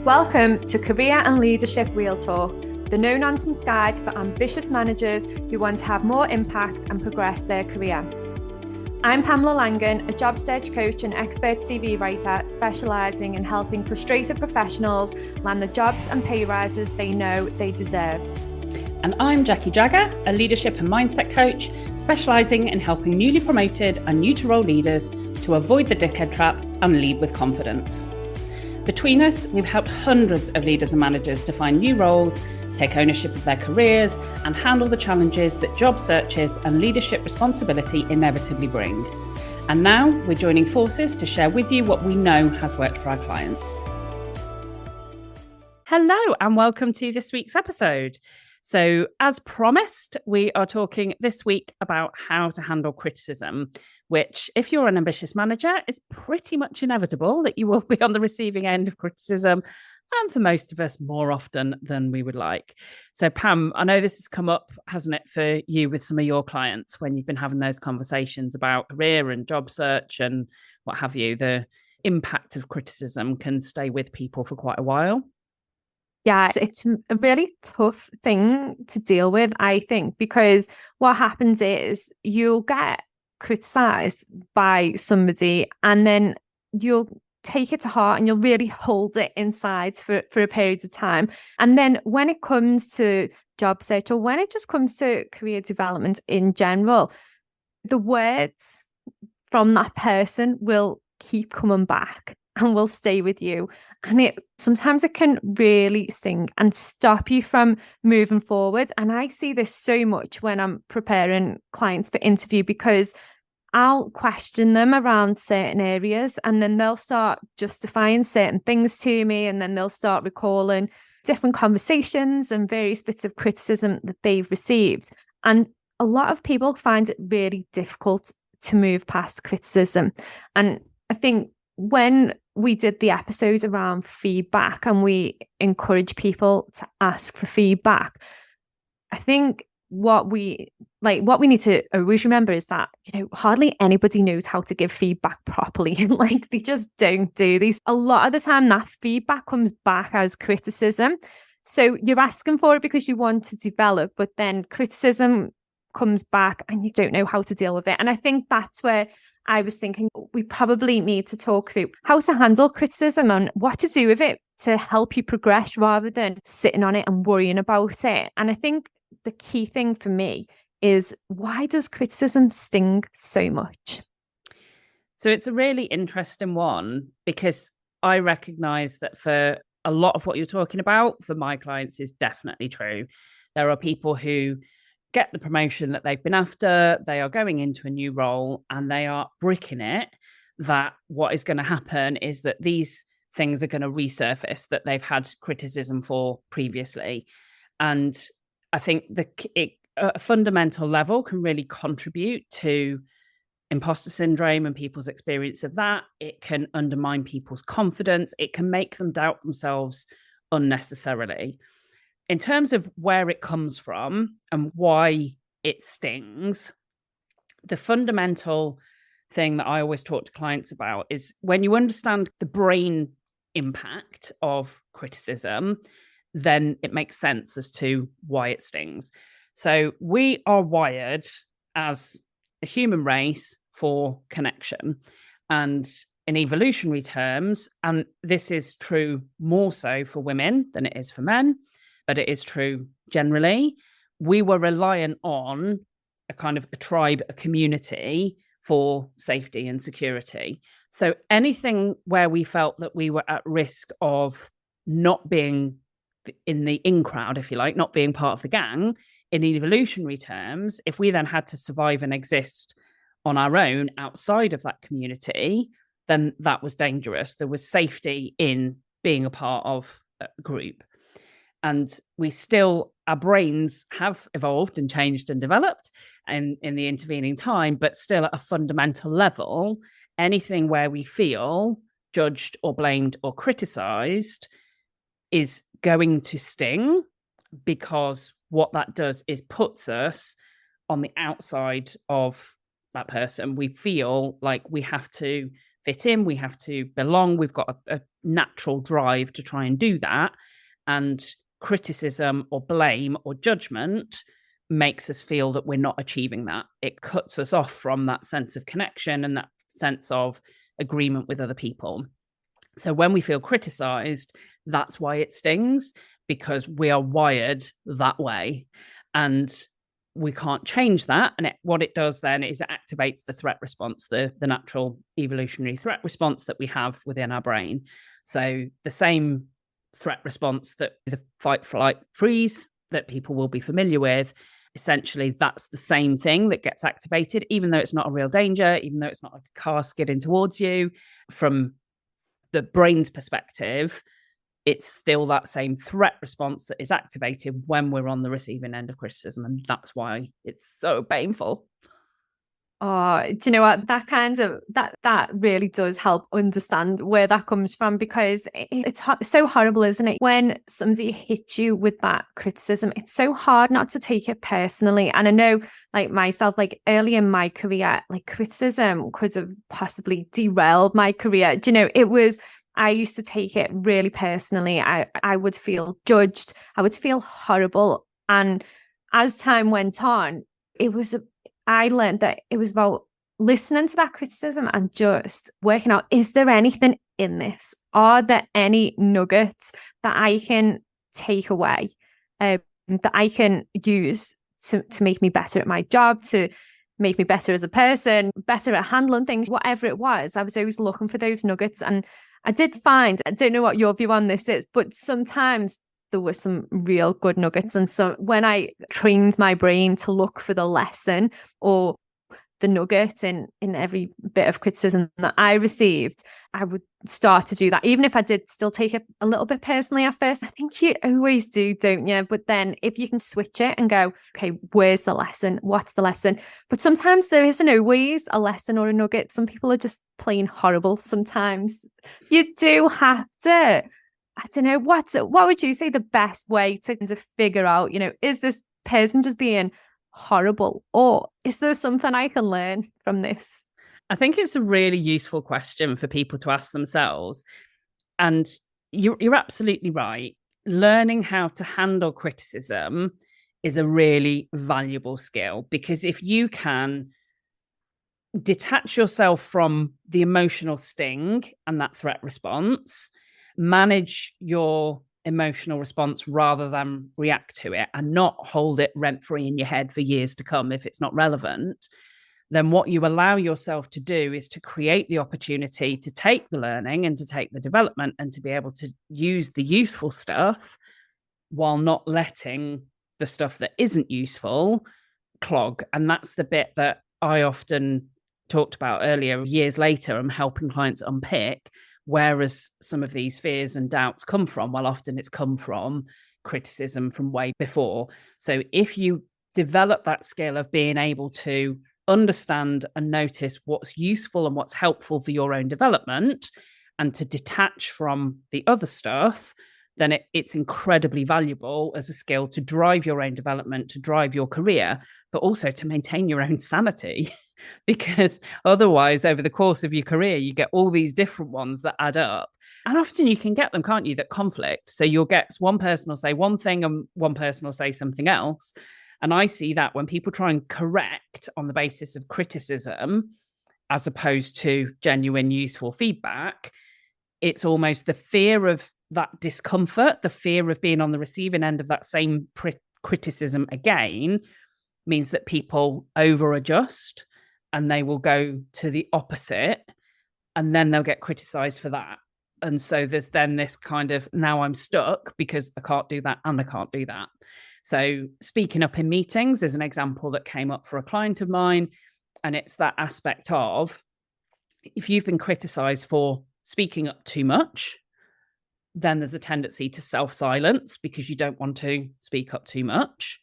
Welcome to Career and Leadership Real Talk, the no-nonsense guide for ambitious managers who want to have more impact and progress their career. I'm Pamela Langan, a job search coach and expert CV writer specialising in helping frustrated professionals land the jobs and pay rises they know they deserve. And I'm Jackie Jagger, a leadership and mindset coach specialising in helping newly promoted and new to role leaders to avoid the dickhead trap and lead with confidence. Between us, we've helped hundreds of leaders and managers to find new roles, take ownership of their careers, and handle the challenges that job searches and leadership responsibility inevitably bring. And now we're joining forces to share with you what we know has worked for our clients. Hello, and welcome to this week's episode. So, as promised, we are talking this week about how to handle criticism, which, if you're an ambitious manager, is pretty much inevitable that you will be on the receiving end of criticism, and for most of us, more often than we would like. So, Pam, I know this has come up, hasn't it, for you with some of your clients when you've been having those conversations about career and job search and what have you. The impact of criticism can stay with people for quite a while. Yeah, it's a really tough thing to deal with, I think, because what happens is you'll get criticised by somebody and then you'll take it to heart and you'll really hold it inside for a period of time. And then when it comes to job search or when it just comes to career development in general, the words from that person will keep coming back and will stay with you. And sometimes it can really sting and stop you from moving forward. And I see this so much when I'm preparing clients for interview, because I'll question them around certain areas and then they'll start justifying certain things to me, and then they'll start recalling different conversations and various bits of criticism that they've received. And a lot of people find it really difficult to move past criticism. And I think when we did the episode around feedback and we encourage people to ask for feedback, I think what we need to always remember is that, hardly anybody knows how to give feedback properly. They just don't do these. A lot of the time that feedback comes back as criticism. So you're asking for it because you want to develop, but then criticism comes back and you don't know how to deal with it. And I think that's where I was thinking we probably need to talk through how to handle criticism and what to do with it to help you progress rather than sitting on it and worrying about it. And I think the key thing for me is, why does criticism sting so much? So it's a really interesting one, because I recognize that for a lot of what you're talking about for my clients is definitely true. There are people who get the promotion that they've been after, they are going into a new role and they are bricking it that what is going to happen is that these things are going to resurface that they've had criticism for previously. And I think a fundamental level can really contribute to imposter syndrome and people's experience of that. It can undermine people's confidence. It can make them doubt themselves unnecessarily. In terms of where it comes from and why it stings, the fundamental thing that I always talk to clients about is, when you understand the brain impact of criticism, then it makes sense as to why it stings. So we are wired as a human race for connection, and in evolutionary terms, and this is true more so for women than it is for men, but it is true generally, we were reliant on a kind of a tribe, a community for safety and security. So anything where we felt that we were at risk of not being in the in crowd, if you like, not being part of the gang, in evolutionary terms, if we then had to survive and exist on our own outside of that community, then that was dangerous. There was safety in being a part of a group. And our brains have evolved and changed and developed in the intervening time, but still at a fundamental level, anything where we feel judged or blamed or criticised is going to sting, because what that does is puts us on the outside of that person. We feel like we have to fit in, we have to belong. We've got a natural drive to try and do that. And criticism or blame or judgment makes us feel that we're not achieving that. It cuts us off from that sense of connection and that sense of agreement with other people. So when we feel criticized, that's why it stings, because we are wired that way. And we can't change that. And what it does then is it activates the threat response, the natural evolutionary threat response that we have within our brain. So the same threat response that the fight, flight, freeze that people will be familiar with, essentially that's the same thing that gets activated, even though it's not a real danger, even though it's not like a car skidding towards you. From the brain's perspective, it's still that same threat response that is activated when we're on the receiving end of criticism. And that's why it's so painful. Oh, do you know what? That really does help understand where that comes from, because it's so horrible, isn't it? When somebody hits you with that criticism, it's so hard not to take it personally. And I know, like myself, like early in my career, like criticism could have possibly derailed my career. Do you know, I used to take it really personally. I would feel judged. I would feel horrible. And as time went on, I learned that it was about listening to that criticism and just working out, is there anything in this? Are there any nuggets that I can take away, that I can use to make me better at my job, to make me better as a person, better at handling things, whatever it was. I was always looking for those nuggets. And I did find, I don't know what your view on this is, but sometimes there were some real good nuggets. And so when I trained my brain to look for the lesson or the nugget in every bit of criticism that I received, I would start to do that. Even if I did still take it a little bit personally at first, I think you always do, don't you? But then if you can switch it and go, okay, where's the lesson? What's the lesson? But sometimes there isn't always a lesson or a nugget. Some people are just plain horrible. Sometimes you do have to, I don't know, what would you say the best way to figure out, is this person just being horrible, or is there something I can learn from this? I think it's a really useful question for people to ask themselves. And you're absolutely right. Learning how to handle criticism is a really valuable skill, because if you can detach yourself from the emotional sting and that threat response, manage your emotional response rather than react to it, and not hold it rent-free in your head for years to come if it's not relevant, then what you allow yourself to do is to create the opportunity to take the learning and to take the development and to be able to use the useful stuff while not letting the stuff that isn't useful clog. And that's the bit that I often talked about earlier. Years later, I'm helping clients unpick whereas some of these fears and doubts come from. Well, often it's come from criticism from way before. So if you develop that skill of being able to understand and notice what's useful and what's helpful for your own development, and to detach from the other stuff, then it's incredibly valuable as a skill to drive your own development, to drive your career, but also to maintain your own sanity. Because otherwise, over the course of your career, you get all these different ones that add up. And often you can get them, can't you, that conflict. So you'll get one person will say one thing and one person will say something else. And I see that when people try and correct on the basis of criticism, as opposed to genuine, useful feedback, it's almost the fear of that discomfort, the fear of being on the receiving end of that same criticism again, means that people over adjust and they will go to the opposite, and then they'll get criticized for that. And so there's then this kind of, now I'm stuck because I can't do that and I can't do that. So speaking up in meetings is an example that came up for a client of mine. And it's that aspect of, if you've been criticized for speaking up too much, then there's a tendency to self-silence because you don't want to speak up too much.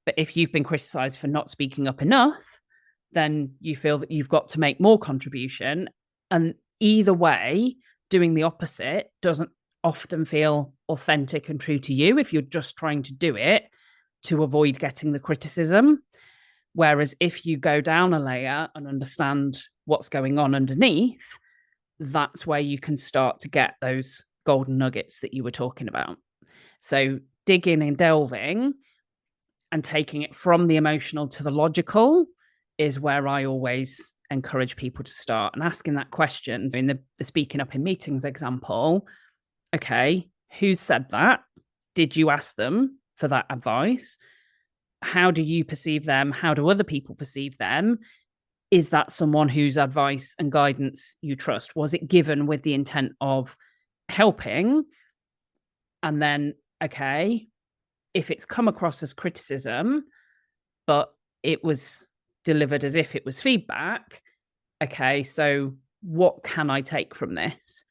But if you've been criticized for not speaking up enough, then you feel that you've got to make more contribution. And either way, doing the opposite doesn't often feel authentic and true to you if you're just trying to do it to avoid getting the criticism. Whereas if you go down a layer and understand what's going on underneath, that's where you can start to get those golden nuggets that you were talking about. So digging and delving and taking it from the emotional to the logical is where I always encourage people to start, and asking that question in the speaking up in meetings example. Okay, who said that? Did you ask them for that advice? How do you perceive them? How do other people perceive them? Is that someone whose advice and guidance you trust? Was it given with the intent of helping? And then, okay, if it's come across as criticism, but it was delivered as if it was feedback, okay, so what can I take from this?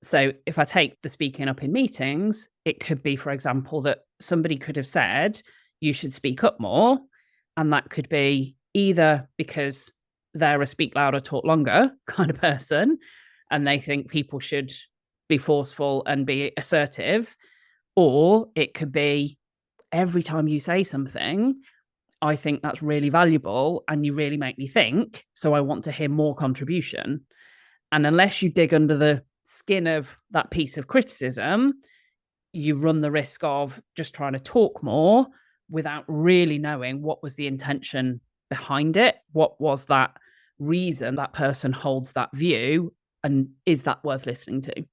So if I take the speaking up in meetings, it could be, for example, that somebody could have said, you should speak up more. And that could be either because they're a speak louder, talk longer kind of person, and they think people should be forceful and be assertive. Or it could be, every time you say something, I think that's really valuable and you really make me think. So I want to hear more contribution. And unless you dig under the skin of that piece of criticism, you run the risk of just trying to talk more without really knowing what was the intention behind it. What was that reason that person holds that view? And is that worth listening to?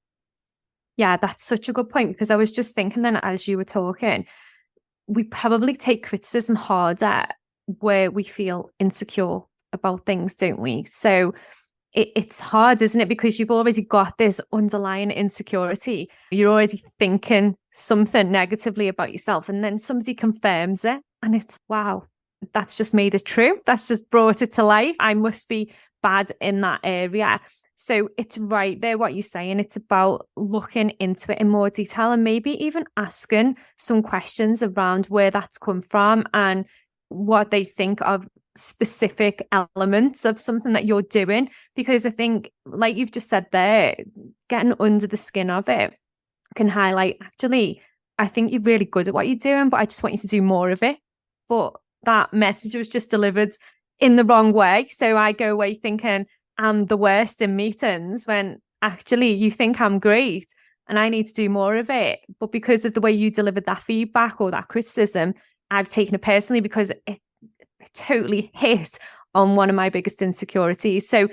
Yeah, that's such a good point, because I was just thinking then as you were talking, we probably take criticism harder where we feel insecure about things, don't we? So it's hard, isn't it? Because you've already got this underlying insecurity. You're already thinking something negatively about yourself, and then somebody confirms it. And it's, wow, that's just made it true. That's just brought it to life. I must be bad in that area. So it's right there what you're saying. It's about looking into it in more detail and maybe even asking some questions around where that's come from and what they think of specific elements of something that you're doing. Because I think, like you've just said there, getting under the skin of it can highlight, actually, I think you're really good at what you're doing, but I just want you to do more of it. But that message was just delivered in the wrong way. So I go away thinking I'm the worst in meetings, when actually you think I'm great and I need to do more of it. But because of the way you delivered that feedback or that criticism, I've taken it personally because it totally hit on one of my biggest insecurities. So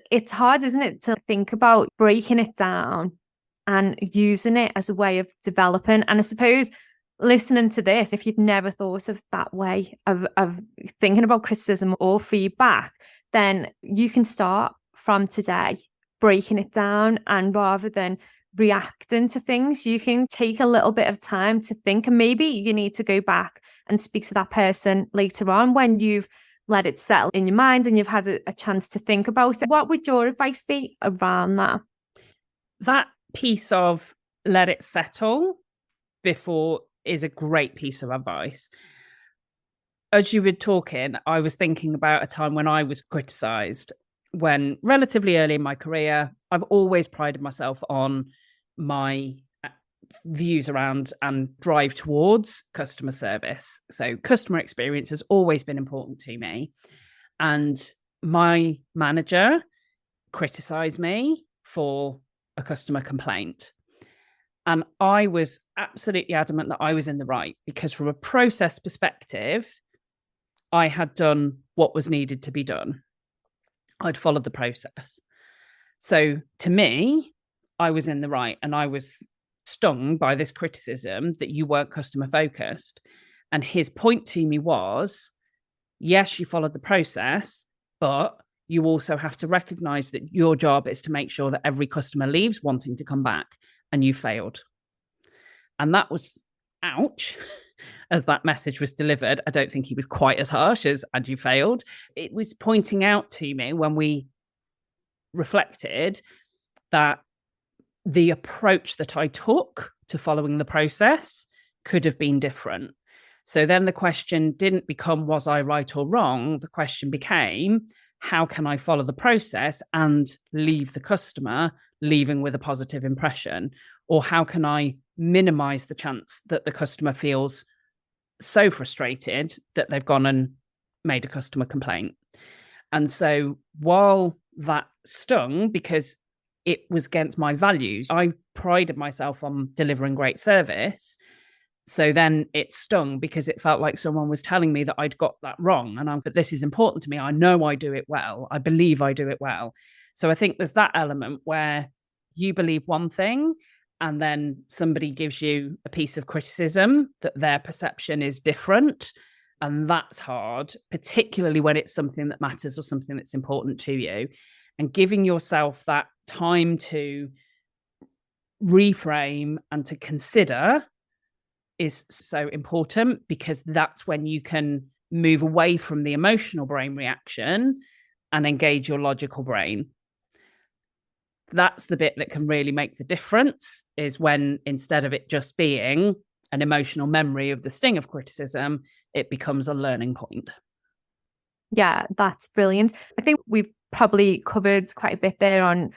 it's hard, isn't it, to think about breaking it down and using it as a way of developing. And I suppose listening to this, if you've never thought of that way of thinking about criticism or feedback, then you can start from today breaking it down, and rather than reacting to things, you can take a little bit of time to think, and maybe you need to go back and speak to that person later on when you've let it settle in your mind and you've had a chance to think about it. What would your advice be around that? That piece of let it settle before is a great piece of advice. As you were talking, I was thinking about a time when I was criticised, when relatively early in my career. I've always prided myself on my views around and drive towards customer service. So customer experience has always been important to me. And my manager criticised me for a customer complaint. And I was absolutely adamant that I was in the right, because from a process perspective, I had done what was needed to be done. I'd followed the process. So to me, I was in the right, and I was stung by this criticism that you weren't customer focused. And his point to me was, yes, you followed the process, but you also have to recognize that your job is to make sure that every customer leaves wanting to come back, and you failed. And that was, ouch, as that message was delivered. I don't think he was quite as harsh as, and you failed. It was pointing out to me, when we reflected, that the approach that I took to following the process could have been different. So then the question didn't become, was I right or wrong? The question became, how can I follow the process and leave the customer leaving with a positive impression? Or how can I minimize the chance that the customer feels so frustrated that they've gone and made a customer complaint? And so while that stung, because it was against my values. I prided myself on delivering great service. So then it stung because it felt like someone was telling me that I'd got that wrong. But this is important to me. I know I do it well. I believe I do it well. So I think there's that element where you believe one thing and then somebody gives you a piece of criticism that their perception is different. And that's hard, particularly when it's something that matters or something that's important to you. And giving yourself that time to reframe and to consider is so important, because that's when you can move away from the emotional brain reaction and engage your logical brain. That's the bit that can really make the difference, is when instead of it just being an emotional memory of the sting of criticism, it becomes a learning point. Yeah, that's brilliant. I think we've probably covered quite a bit there on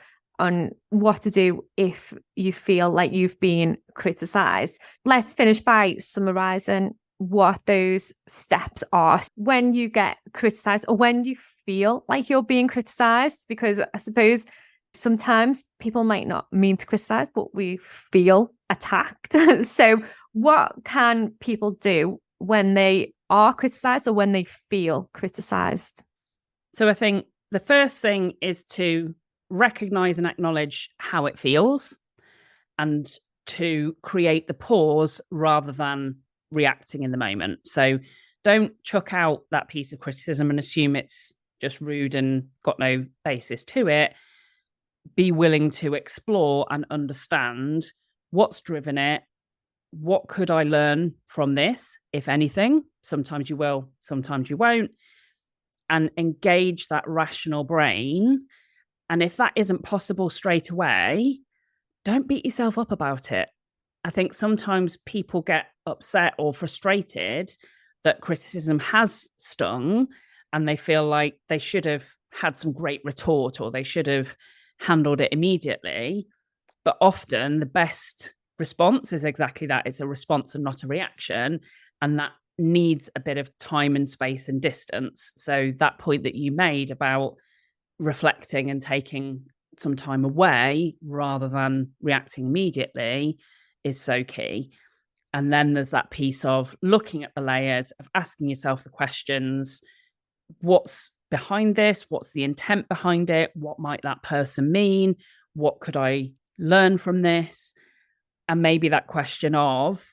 what to do if you feel like you've been criticised. Let's finish by summarising what those steps are when you get criticised or when you feel like you're being criticised, because I suppose sometimes people might not mean to criticise, but we feel attacked. So what can people do when they are criticised or when they feel criticised? So I think the first thing is to recognize and acknowledge how it feels, and to create the pause rather than reacting in the moment. So don't chuck out that piece of criticism and assume it's just rude and got no basis to it. Be willing to explore and understand what's driven it. What could I learn from this, if anything? Sometimes you will, sometimes you won't. And engage that rational brain. And if that isn't possible straight away, don't beat yourself up about it. I think sometimes people get upset or frustrated that criticism has stung and they feel like they should have had some great retort or they should have handled it immediately. But often the best response is exactly that. It's a response and not a reaction. And that needs a bit of time and space and distance. So that point that you made about reflecting and taking some time away rather than reacting immediately is so key. And then there's that piece of looking at the layers, of asking yourself the questions: what's behind this? What's the intent behind it? What might that person mean? What could I learn from this? And maybe that question of,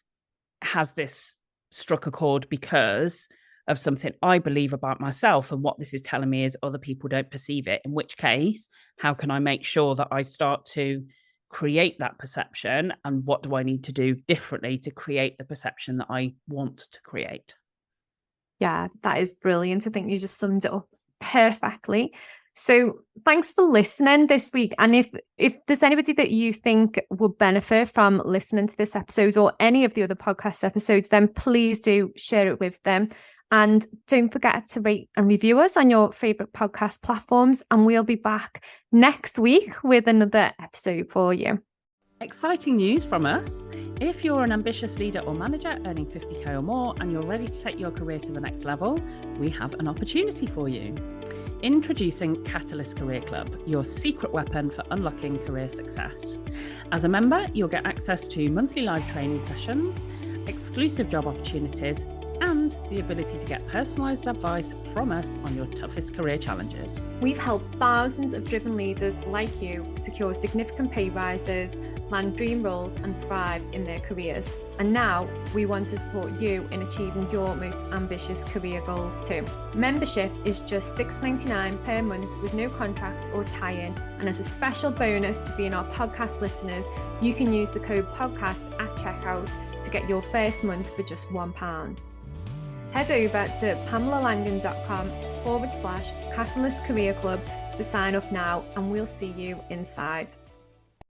has this struck a chord because of something I believe about myself, and what this is telling me is other people don't perceive it, in which case, how can I make sure that I start to create that perception, and what do I need to do differently to create the perception that I want to create? Yeah, that is brilliant. I think you just summed it up perfectly. So thanks for listening this week. And if there's anybody that you think would benefit from listening to this episode or any of the other podcast episodes, then please do share it with them. And don't forget to rate and review us on your favourite podcast platforms. And we'll be back next week with another episode for you. Exciting news from us. If you're an ambitious leader or manager earning 50k or more and you're ready to take your career to the next level, we have an opportunity for you. Introducing Catalyst Career Club, your secret weapon for unlocking career success. As a member, you'll get access to monthly live training sessions, exclusive job opportunities, and the ability to get personalised advice from us on your toughest career challenges. We've helped thousands of driven leaders like you secure significant pay rises, land dream roles, and thrive in their careers. And now we want to support you in achieving your most ambitious career goals too. Membership is just $6.99 per month with no contract or tie-in. And as a special bonus for being our podcast listeners, you can use the code podcast at checkout to get your first month for just £1. Head over to pamelalangan.com/Catalyst Career Club to sign up now, and we'll see you inside.